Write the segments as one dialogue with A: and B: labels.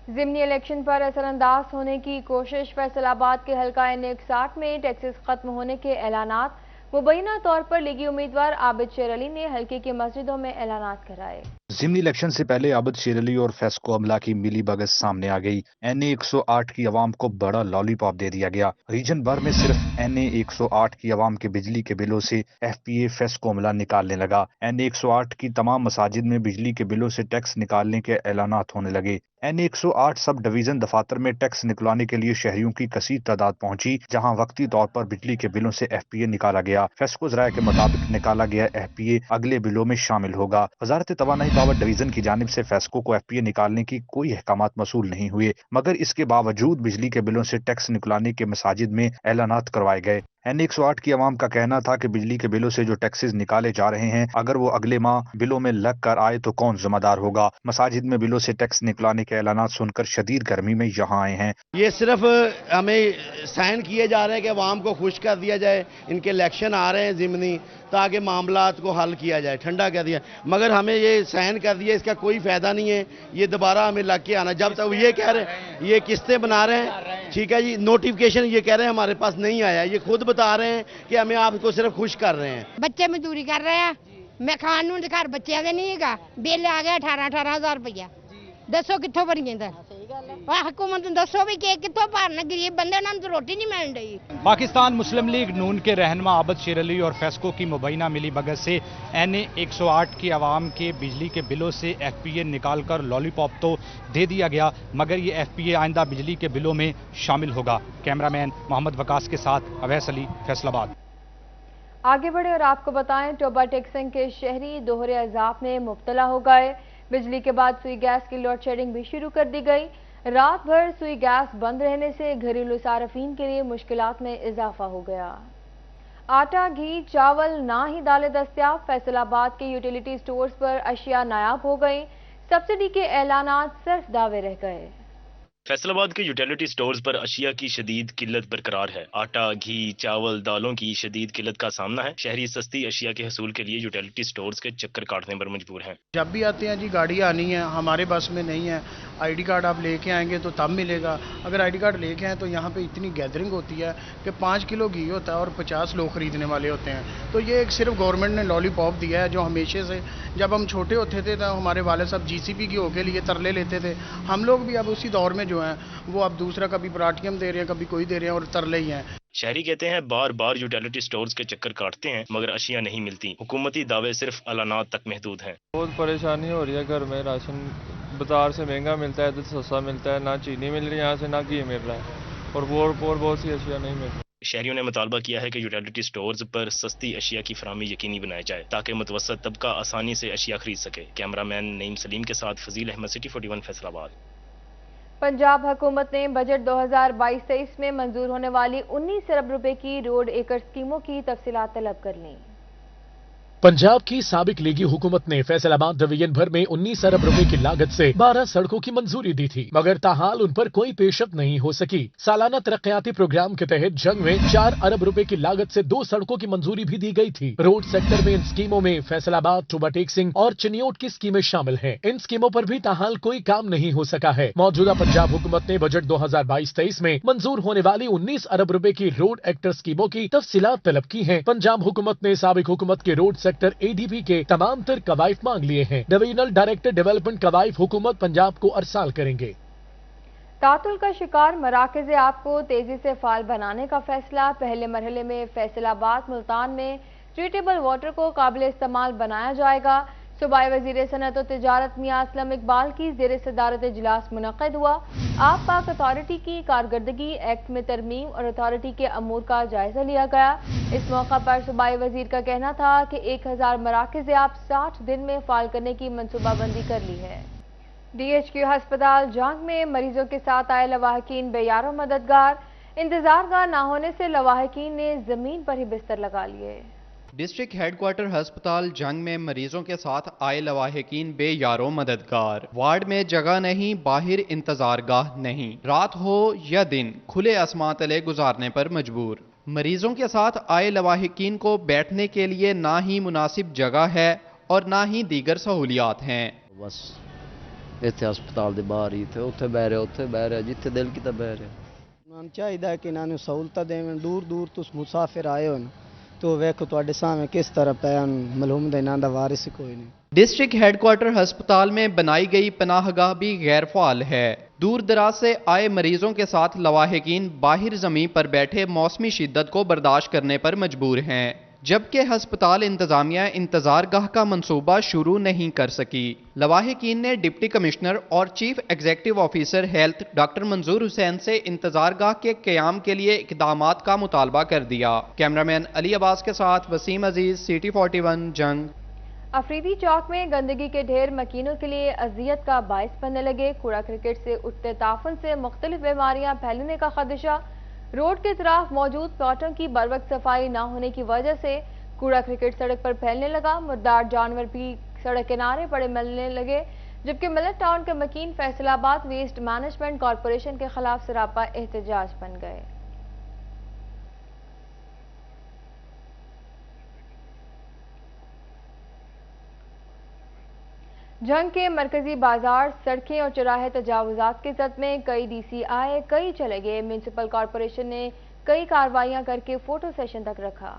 A: ضمنی الیکشن پر اثر انداز ہونے کی کوشش فیصل آباد کے حلقہ N160 میں ٹیکسز ختم ہونے کے اعلانات مبینہ طور پر لیگی امیدوار عابد شیر علی نے حلقے کی مسجدوں میں اعلانات کرائے۔
B: ضمنی الیکشن سے پہلے عابد شیر علی اور فیسکو عملہ کی ملی بھگت سامنے آ گئی۔ NA108 کی عوام کو بڑا لالی پاپ دے دیا گیا۔ ریجن بھر میں صرف NA108 کی عوام کے بجلی کے بلوں سے FPA فیسکو عملہ نکالنے لگا۔ NA108 کی تمام مساجد میں بجلی کے بلوں سے ٹیکس نکالنے کے اعلانات ہونے لگے۔ NA108 سب ڈویژن دفاتر میں ٹیکس نکلوانے کے لیے شہریوں کی کثیر تعداد پہنچی، جہاں وقتی طور پر بجلی کے بلوں سے FPA نکالا گیا۔ فیسکو ذرائع کے مطابق نکالا گیا FPA اگلے بلوں میں شامل ہوگا۔ وزارت توانائی پاور ڈویژن کی جانب سے فیسکو کو FPA نکالنے کی کوئی احکامات موصول نہیں ہوئے، مگر اس کے باوجود بجلی کے بلوں سے ٹیکس نکلانے کے مساجد میں اعلانات کروائے گئے۔ NA108 کی عوام کا کہنا تھا کہ بجلی کے بلوں سے جو ٹیکسز نکالے جا رہے ہیں، اگر وہ اگلے ماہ بلوں میں لگ کر آئے تو کون ذمہ دار ہوگا؟ مساجد میں بلوں سے ٹیکس نکلانے کے اعلانات سن کر شدید گرمی میں یہاں آئے ہیں۔
C: یہ صرف ہمیں سائن کیے جا رہے ہیں کہ عوام کو خوش کر دیا جائے، ان کے الیکشن آ رہے ہیں ضمنی، تاکہ معاملات کو حل کیا جائے، ٹھنڈا کر دیا، مگر ہمیں یہ سائن کر دیا، اس کا کوئی فائدہ نہیں ہے۔ یہ دوبارہ ہمیں لگ کے آنا، جب تک یہ کہہ رہے ہیں یہ قسطیں بنا رہے ہیں، ٹھیک ہے جی، نوٹیفیکیشن یہ کہہ رہے ہیں ہمارے پاس نہیں آیا، یہ خود بتا رہے ہیں کہ ہمیں آپ کو صرف خوش کر رہے ہیں۔
D: بچے مزدوری کر رہے ہیں، میں قانون گھر بچے کے نہیں گا، بل آ گیا 18,000 روپیہ، دسو کتوں بھری حکومت دسو بھی کہ کتوں بھرنا، غریب بندے انہوں تو روٹی نہیں مل رہی۔
E: پاکستان مسلم لیگ نون کے رہنما عابد شیر علی اور فیسکو کی مبینہ ملی بھگت سے NA108 کی عوام کے بجلی کے بلوں سے FPA نکال کر لالی پاپ تو دے دیا گیا، مگر یہ FPA آئندہ بجلی کے بلوں میں شامل ہوگا۔ کیمرہ مین محمد وقاص کے ساتھ اویس علی، فیصل آباد۔
A: آگے بڑھے اور آپ کو بتائیں، ٹوبا ٹیکسنگ کے شہری دوہرے عذاب میں مبتلا ہو گئے۔ بجلی کے بعد سوئی گیس کی لوڈ شیڈنگ بھی شروع کر دی گئی۔ رات بھر سوئی گیس بند رہنے سے گھریلو صارفین کے لیے مشکلات میں اضافہ ہو گیا۔ آٹا، گھی، چاول، نہ ہی دالیں دستیاب، فیصل آباد کے یوٹیلیٹی سٹورز پر اشیاء نایاب ہو گئیں۔ سبسڈی کے اعلانات صرف دعوے رہ گئے۔
F: فیصل آباد کے یوٹیلیٹی سٹورز پر اشیاء کی شدید قلت برقرار ہے۔ آٹا، گھی، چاول، دالوں کی شدید قلت کا سامنا ہے۔ شہری سستی اشیاء کے حصول کے لیے یوٹیلیٹی سٹورز کے چکر کاٹنے پر مجبور ہیں۔
G: جب بھی آتے ہیں جی گاڑی آنی ہے، ہمارے بس میں نہیں ہے، ID کارڈ آپ لے کے آئیں گے تو تب ملے گا۔ اگر ID کارڈ لے کے آئیں تو یہاں پہ اتنی گیدرنگ ہوتی ہے کہ 5 کلو گھی ہوتا ہے اور 50 لوگ خریدنے والے ہوتے ہیں۔ تو یہ ایک صرف گورنمنٹ نے لالی پاپ دیا ہے، جو ہمیشہ سے جب ہم چھوٹے ہوتے تھے تو ہمارے والد صاحب GCP کی کے لیے ترلے لیتے تھے، ہم لوگ بھی اب اسی دور میں جو ہیں وہ اب دوسرا کبھی پراٹھیم دے رہے ہیں، کبھی کوئی دے رہے ہیں اور ترلے ہی ہیں۔
F: شہری کہتے ہیں بار بار یوٹیلیٹی سٹورز کے چکر کاٹتے ہیں مگر اشیاء نہیں ملتی۔ حکومتی دعوے صرف اعلانات تک محدود ہیں۔
H: بہت پریشانی ہو رہی ہے، گھر میں راشن بازار سے مہنگا ملتا ہے، ادھر سستا ملتا ہے، نہ چینی مل رہی ہے یہاں سے، نہ گھی مل رہا ہے، اور بہت سی اشیاء نہیں مل رہی۔
F: شہریوں نے مطالبہ کیا ہے کہ یوٹیلیٹی سٹورز پر سستی اشیاء کی فراہمی یقینی بنائی جائے تاکہ متوسط طبقہ آسانی سے اشیاء خرید سکے۔ کیمرہ مین نعیم سلیم کے ساتھ فضیل احمد، سٹی 41 فیصل آباد۔
A: پنجاب حکومت نے بجٹ 2022-23 میں منظور ہونے والی 19 ارب روپے کی روڈ ایکڑ اسکیموں کی تفصیلات طلب کر لیں۔
I: پنجاب کی سابق لیگی حکومت نے فیصل آباد ڈویژن بھر میں 19 ارب روپے کی لاگت سے 12 سڑکوں کی منظوری دی تھی، مگر تاحال ان پر کوئی پیشرفت نہیں ہو سکی۔ سالانہ ترقیاتی پروگرام کے تحت جنگ میں 4 ارب روپے کی لاگت سے 2 سڑکوں کی منظوری بھی دی گئی تھی۔ روڈ سیکٹر میں ان اسکیموں میں فیصل آباد، ٹوبا ٹیکسنگ اور چنیوٹ کی اسکیمیں شامل ہیں۔ ان اسکیموں پر بھی تاحال کوئی کام نہیں ہو سکا ہے۔ موجودہ پنجاب حکومت نے بجٹ 2022-23 میں منظور ہونے والی 19 ارب روپے کی روڈ ایکٹر اسکیموں کی تفصیلات طلب کی ہیں۔ پنجاب حکومت نے سابق حکومت کے روڈ سیکٹر ADP کے تمام تر قوائف مانگ لیے ہیں۔ ڈویژنل ڈائریکٹر ڈیولپمنٹ قوائف حکومت پنجاب کو ارسال کریں گے۔
A: تعطل کا شکار مراکز آپ کو تیزی سے فعال بنانے کا فیصلہ۔ پہلے مرحلے میں فیصل آباد، ملتان میں ٹریٹیبل واٹر کو قابل استعمال بنایا جائے گا۔ صوبائی وزیر صنعت و تجارت میاں اسلم اقبال کی زیر صدارت اجلاس منعقد ہوا۔ آب پاک اتھارٹی کی کارکردگی، ایکٹ میں ترمیم اور اتھارٹی کے امور کا جائزہ لیا گیا۔ اس موقع پر صوبائی وزیر کا کہنا تھا کہ 1000 مراکز آپ 60 دن میں فعال کرنے کی منصوبہ بندی کر لی ہے۔ DHQ ہسپتال جنگ میں مریضوں کے ساتھ آئے لواحقین بے یار و مددگار۔ انتظار گاہ نہ ہونے سے لواحقین نے زمین پر ہی بستر لگا لیے۔
J: ڈسٹرکٹ ہیڈ کوارٹر ہسپتال جنگ میں مریضوں کے ساتھ آئے لواحقین بے یارو مددگار۔ وارڈ میں جگہ نہیں، باہر انتظار گاہ نہیں، رات ہو یا دن کھلے آسمان تلے گزارنے پر مجبور۔ مریضوں کے ساتھ آئے لواحقین کو بیٹھنے کے لیے نہ ہی مناسب جگہ ہے اور نہ ہی دیگر سہولیات ہیں۔
K: بس ਇੱਥੇ ਹਸਪਤਾਲ ਦੇ ਬਾਹਰ ਹੀ ਤੇ ਉੱਥੇ ਬਹਿ ਰਿਹਾ ਜਿੱਥੇ ਦਿਲ ਕੀਤਾ ਬਹਿ ਰਿਹਾ।
L: ਉਹਨਾਂ ਨੂੰ ਚਾਹੀਦਾ ਕਿ ਇਹਨਾਂ ਨੂੰ ਸਹੂਲਤਾਂ ਦੇਵਣ। ਦੂਰ ਦੂਰ ਤੋਂ ਮੁਸਾਫਿਰ ਆਏ ਹੋਣ تو ویکھو تواڈے سامنے کس طرح پیا ملوم دے نام دا وارث کوئی نہیں۔
J: ڈسٹرکٹ ہیڈ کوارٹر ہسپتال میں بنائی گئی پناہ گاہ بھی غیر فعال ہے۔ دور دراز سے آئے مریضوں کے ساتھ لواحقین باہر زمین پر بیٹھے موسمی شدت کو برداشت کرنے پر مجبور ہیں، جبکہ ہسپتال انتظامیہ انتظار گاہ کا منصوبہ شروع نہیں کر سکی۔ لواحقین نے ڈپٹی کمشنر اور chief executive officer health doctor Manzoor Hussain سے انتظار گاہ کے قیام کے لیے اقدامات کا مطالبہ کر دیا۔ کیمرامین علی عباس کے ساتھ وسیم عزیز، CT 41 جنگ۔
A: افریدی چوک میں گندگی کے ڈھیر مکینوں کے لیے اذیت کا باعث بننے لگے۔ کوڑا کرکٹ سے اٹھتے تعفن سے مختلف بیماریاں پھیلنے کا خدشہ۔ روڈ کے اطراف موجود پلاٹوں کی بروقت صفائی نہ ہونے کی وجہ سے کوڑا کرکٹ سڑک پر پھیلنے لگا۔ مردار جانور بھی سڑک کنارے پڑے ملنے لگے، جبکہ ملت ٹاؤن کے مکین فیصل آباد ویسٹ مینجمنٹ کارپوریشن کے خلاف سراپا احتجاج بن گئے۔ جنگ کے مرکزی بازار، سڑکیں اور چوراہے تجاوزات کے زد میں کئی ڈی سی آئے، کئی چلے گئے۔ میونسپل کارپوریشن نے کئی کارروائیاں کر کے فوٹو سیشن تک رکھا۔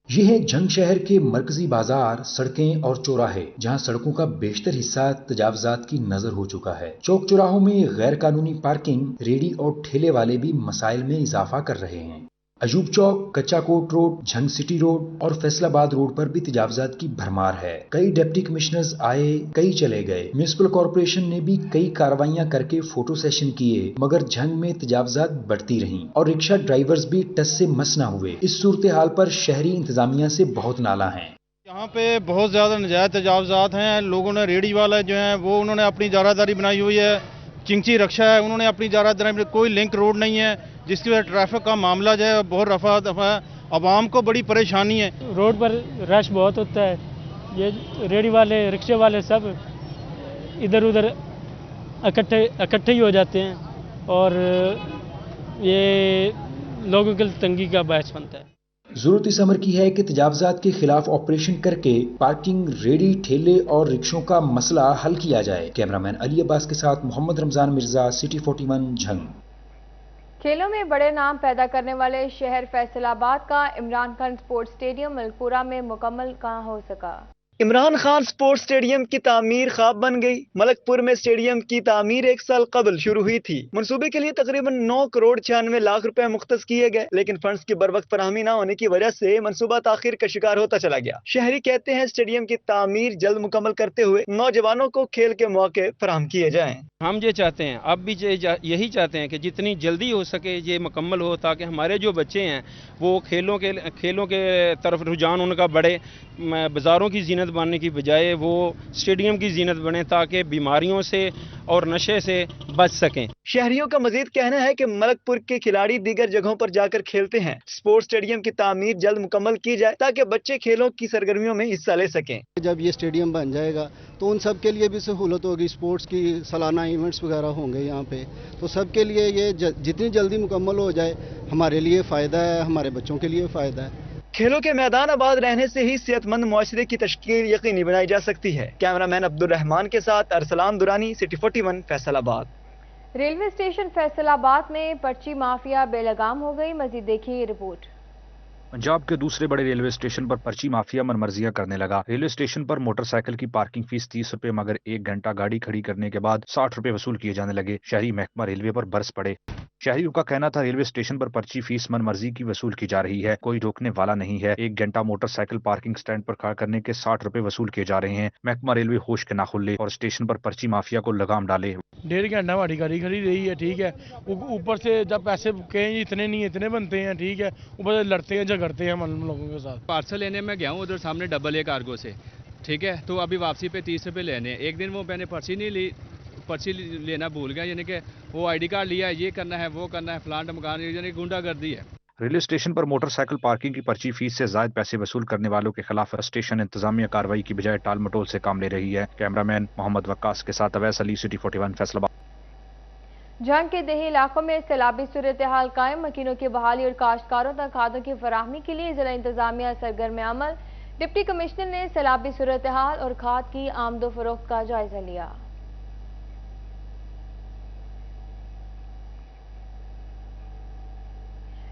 M: یہ ہے جنگ شہر کے مرکزی بازار، سڑکیں اور چوراہے، جہاں سڑکوں کا بیشتر حصہ تجاوزات کی نظر ہو چکا ہے۔ چوک چوراہوں میں غیر قانونی پارکنگ، ریڑھی اور ٹھیلے والے بھی مسائل میں اضافہ کر رہے ہیں۔ ایوب چوک، کچا کوٹ روڈ، جھنگ سٹی روڈ اور فیصل آباد روڈ پر بھی تجاوزات کی بھرمار ہے۔ کئی ڈپٹی کمشنرز آئے، کئی چلے گئے۔ میونسپل کارپوریشن نے بھی کئی کارروائیاں کر کے فوٹو سیشن کیے، مگر جنگ میں تجاوزات بڑھتی رہیں اور رکشہ ڈرائیورز بھی ٹس سے مس نہ ہوئے۔ اس صورتحال پر شہری انتظامیہ سے بہت نالاں ہیں۔
N: یہاں پہ بہت زیادہ ناجائز تجاوزات ہیں۔ لوگوں نے ریڑھی والا جو ہیں وہ انہوں نے اپنی جارحداری بنائی ہوئی ہے۔ چنگچی رکشہ ہے، انہوں نے اپنی جارحداری، کوئی لنک روڈ نہیں ہے، جس کی وجہ سے ٹریفک کا معاملہ جو ہے بہت رفع دفع ہے۔ عوام کو بڑی پریشانی ہے۔
O: روڈ پر رش بہت ہوتا ہے، یہ ریڑھی والے، رکشے والے سب ادھر ادھر اکٹھے ہی ہو جاتے ہیں اور یہ لوگوں کے تنگی کا باعث بنتا ہے۔
M: ضرورت اس امر کی ہے کہ تجاوزات کے خلاف آپریشن کر کے پارکنگ، ریڑھی، ٹھیلے اور رکشوں کا مسئلہ حل کیا جائے۔ کیمرامین علی عباس کے ساتھ محمد رمضان مرزا، CT 41 جھنگ۔
A: کھیلوں میں بڑے نام پیدا کرنے والے شہر فیصل آباد کا عمران خان سپورٹس اسٹیڈیم ملک پورہ میں مکمل کہاں ہو سکا؟
P: عمران خان سپورٹس اسٹیڈیم کی تعمیر خواب بن گئی۔ ملک پور میں اسٹیڈیم کی تعمیر 1 سال قبل شروع ہوئی تھی۔ منصوبے کے لیے تقریباً 9 کروڑ 96 لاکھ روپے مختص کیے گئے، لیکن فنڈز کی بروقت فراہمی نہ ہونے کی وجہ سے منصوبہ تاخیر کا شکار ہوتا چلا گیا۔ شہری کہتے ہیں اسٹیڈیم کی تعمیر جلد مکمل کرتے ہوئے نوجوانوں کو کھیل کے مواقع فراہم کیے جائیں۔
Q: ہم یہ چاہتے ہیں، اب بھی یہی چاہتے ہیں کہ جتنی جلدی ہو سکے یہ مکمل ہو، تاکہ ہمارے جو بچے ہیں وہ کھیلوں کے طرف رجحان ان کا بڑھے، بازاروں کی زینت بننے کی بجائے وہ اسٹیڈیم کی زینت بنے، تاکہ بیماریوں سے اور نشے سے بچ سکیں۔
P: شہریوں کا مزید کہنا ہے کہ ملک پور کے کھلاڑی دیگر جگہوں پر جا کر کھیلتے ہیں۔ سپورٹس اسٹیڈیم کی تعمیر جلد مکمل کی جائے تاکہ بچے کھیلوں کی سرگرمیوں میں حصہ لے سکیں۔
R: جب یہ اسٹیڈیم بن جائے گا تو ان سب کے لیے بھی سہولت ہوگی، سپورٹس کی سالانہ ایونٹس وغیرہ ہوں گے یہاں پہ، تو سب کے لیے یہ جتنی جلدی مکمل ہو جائے ہمارے لیے فائدہ ہے، ہمارے بچوں کے لیے فائدہ ہے۔
P: کھیلوں کے میدان آباد رہنے سے ہی صحت مند معاشرے کی تشکیل یقینی بنائی جا سکتی ہے۔ کیمرامین عبدالرحمان کے ساتھ ارسلان دورانی، CT 41 فیصل آباد۔
A: ریلوے اسٹیشن فیصل آباد میں پرچی مافیا بے لگام ہو گئی، مزید دیکھیے یہ رپورٹ۔
B: پنجاب کے دوسرے بڑے ریلوے اسٹیشن پر پرچی مافیا منمرزیاں کرنے لگا۔ ریلوے اسٹیشن پر موٹر سائیکل کی پارکنگ فیس 30 روپے، مگر 1 گھنٹہ گاڑی کھڑی کرنے کے بعد 60 روپے وصول کیے جانے لگے۔ شہری محکمہ ریلوے پر برس پڑے۔ شہریوں کا کہنا تھا ریلوے اسٹیشن پر پرچی فیس من مرضی کی وصول کی جا رہی ہے، کوئی روکنے والا نہیں ہے۔ 1 گھنٹہ موٹر سائیکل پارکنگ سٹینڈ پر کھڑا کرنے کے 60 روپے وصول کیے جا رہے ہیں۔ محکمہ ریلوے ہوش کے نہ کھلے اور اسٹیشن پر پرچی مافیا کو لگام ڈالے۔
S: 1.5 گھنٹہ ہماری گاڑی کھڑی رہی ہے، ٹھیک ہے، اوپر سے جب پیسے کہیں اتنے نہیں اتنے بنتے ہیں، ٹھیک ہے، اوپر سے لڑتے ہیں جھگڑتے ہیں ہم لوگوں کے ساتھ۔
T: پارسل لینے میں گیا ہوں ادھر سامنے ڈبل اے کارگو سے، ٹھیک ہے، تو ابھی واپسی پہ 30 روپے لینے۔ ایک دن وہ میں نے پرچی نہیں لی، پرچی لینا بھول گیا، یعنی کہ وہ ID کارڈ لیا، یہ کرنا ہے وہ کرنا ہے فلان ڈمکان، یعنی گنڈا گردی ہے۔
B: ریلوے اسٹیشن پر موٹر سائیکل پارکنگ کی پرچی فیس سے زائد پیسے وصول کرنے والوں کے خلاف اسٹیشن انتظامیہ کارروائی کی بجائے ٹال مٹول سے کام لے رہی ہے۔ کیمرامین محمد وقاص کے ساتھ اویس علی، CT 41 فیصل آباد۔
A: جنگ کے دیہی علاقوں میں سیلابی صورتحال قائم، مکینوں کی بحالی اور کاشتکاروں تک کھادوں کی فراہمی کے لیے ضلع انتظامیہ سرگرم عمل۔ ڈپٹی کمشنر نے سیلابی صورتحال اور کھاد کی آمد و فروخت کا جائزہ لیا۔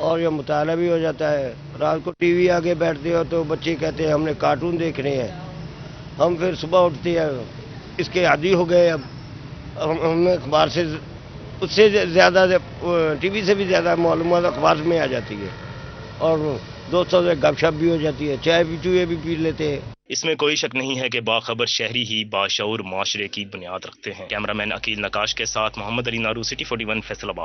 D: اور یہ مطالعہ بھی ہو جاتا ہے. رات کو ٹی وی آگے بیٹھتے ہو تو بچے کہتے ہیں ہم نے کارٹون دیکھنے ہیں. ہم پھر صبح اٹھتے ہیں اس کے عادی ہو گئے. اب ہمیں اخبار سے اس سے زیادہ ٹی وی سے بھی زیادہ معلومات اخبار میں آ جاتی ہے اور دوستوں سے گپ شپ بھی ہو جاتی ہے. چائے بھی چوئے بھی پی لیتے ہیں.
F: اس میں کوئی شک نہیں ہے کہ باخبر شہری ہی باشعور معاشرے کی بنیاد رکھتے ہیں. کیمرہ مین عقیل نقاش کے ساتھ محمد علی نارو، سٹی 41 فیصل آباد.